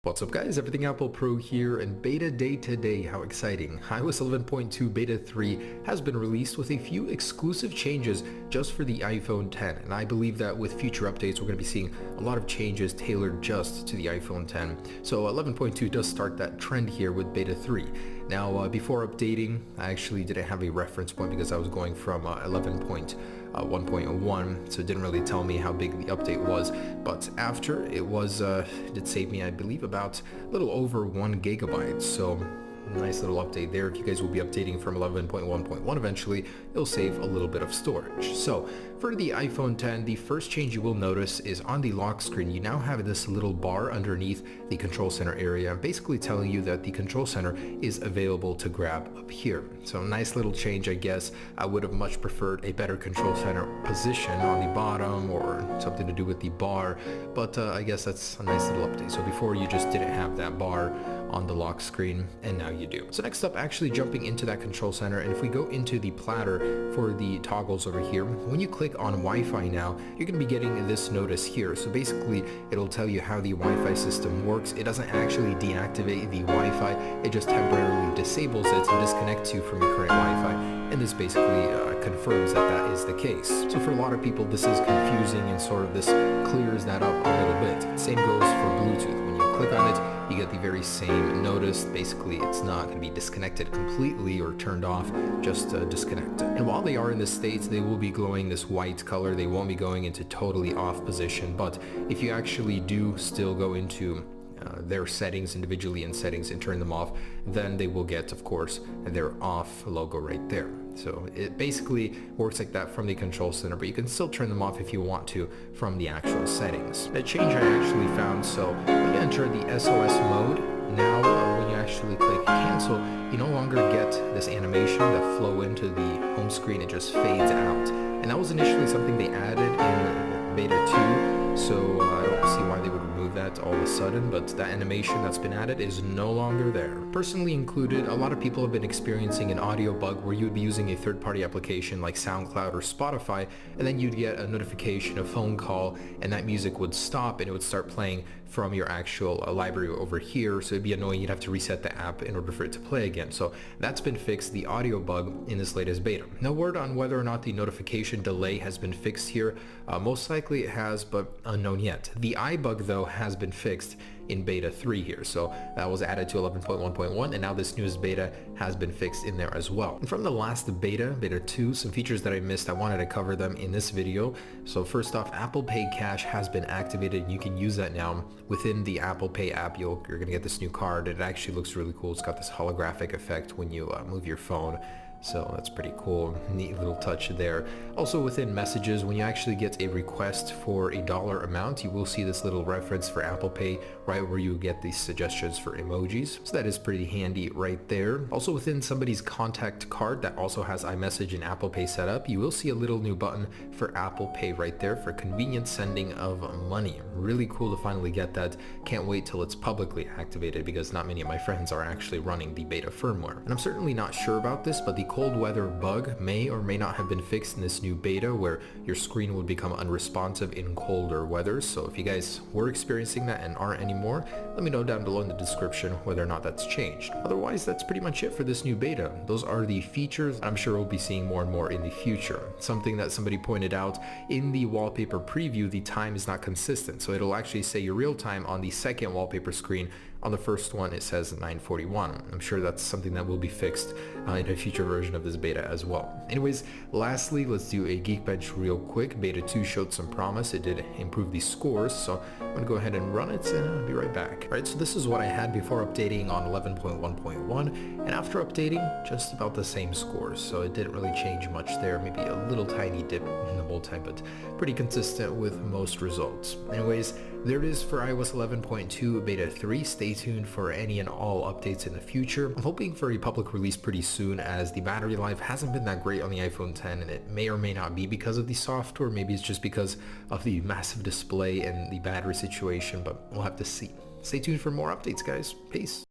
What's up guys, Everything Apple Pro here, and beta day today. How exciting. iOS 11.2 Beta 3 has been released with a few exclusive changes just for the iPhone 10, and I believe that with future updates we're going to be seeing a lot of changes tailored just to the iPhone 10. So 11.2 does start that trend here with Beta 3. Now before updating, I actually didn't have a reference point because I was going from 11.1.1, so it didn't really tell me how big the update was, but after it was, it did save me, I believe, about a little over 1 gigabyte, so nice little update there. If you guys will be updating from 11.1.1 eventually, it'll save a little bit of storage. So for the iPhone 10, the first change you will notice is on the lock screen, you now have this little bar underneath the control center area, basically telling you that the control center is available to grab up here. So nice little change, I guess. I would have much preferred a better control center position on the bottom or something to do with the bar, but I guess that's a nice little update. So before you just didn't have that bar on the lock screen, and now you do. So next up, actually jumping into that control center, and if we go into the platter for the toggles over here, when you click on Wi-Fi now, you're going to be getting this notice here. So basically it'll tell you how the Wi-Fi system works. It doesn't actually deactivate the Wi-Fi, it just temporarily disables it and disconnects you from your current Wi-Fi, and this basically confirms that that is the case. So for a lot of people this is confusing, and sort of this clears that up a little bit. Same goes for Bluetooth. When you click on it, you get the very same notice. Basically it's not going to be disconnected completely or turned off, just disconnected. And while they are in this state, they will be glowing this white color. They won't be going into totally off position, but if you actually do still go into their settings individually in settings and turn them off, then they will get, of course, their off logo right there. So it basically works like that from the control center, but you can still turn them off if you want to from the actual settings. A change I actually found, so when you enter the SOS mode, now when you actually click cancel, you no longer get this animation that flow into the home screen. It just fades out, and that was initially something they added in beta 2, so I don't see why they would remove that all of a sudden, but that animation that's been added is no longer there. Personally included, a lot of people have been experiencing an audio bug where you would be using a third-party application like SoundCloud or Spotify, and then you'd get a notification, a phone call, and that music would stop and it would start playing from your actual library over here. So it'd be annoying. You'd have to reset the app in order for it to play again. So that's been fixed, the audio bug, in this latest beta. No word on whether or not the notification delay has been fixed here. Most likely it has, but unknown yet. The iBug though has been fixed in beta 3 here, so that was added to 11.1.1, and now this newest beta has been fixed in there as well. And from the last beta 2, some features that I missed, I wanted to cover them in this video. So first off, Apple Pay Cash has been activated, and you can use that now within the Apple Pay app. You're gonna get this new card. It actually looks really cool. It's got this holographic effect when you move your phone. So that's pretty cool, neat little touch there. Also within messages, when you actually get a request for a dollar amount, you will see this little reference for Apple Pay right where you get these suggestions for emojis. So that is pretty handy right there. Also within somebody's contact card that also has iMessage and Apple Pay set up, you will see a little new button for Apple Pay right there for convenient sending of money. Really cool to finally get that. Can't wait till it's publicly activated because not many of my friends are actually running the beta firmware. And I'm certainly not sure about this, but the cold weather bug may or may not have been fixed in this new beta where your screen would become unresponsive in colder weather. So if you guys were experiencing that and aren't anymore, let me know down below in the description whether or not that's changed. Otherwise, that's pretty much it for this new beta. Those are the features I'm sure we'll be seeing more and more in the future. Something that somebody pointed out in the wallpaper preview, the time is not consistent. So it'll actually say your real time on the second wallpaper screen. On the first one it says 9:41. I'm sure that's something that will be fixed in a future version of this beta as well. Anyways, lastly, let's do a Geekbench real quick. Beta 2 showed some promise. It did improve the scores, so I'm gonna go ahead and run it and I'll be right back. Alright, so this is what I had before updating on 11.1.1, and after updating, just about the same scores. So it didn't really change much there, maybe a little tiny dip in the whole time, but pretty consistent with most results. Anyways, there it is for iOS 11.2 Beta 3. Stay tuned for any and all updates in the future. I'm hoping for a public release pretty soon, as the battery life hasn't been that great on the iPhone 10, and it may or may not be because of the software. Maybe it's just because of the massive display and the battery situation, but we'll have to see. Stay tuned for more updates, guys. Peace.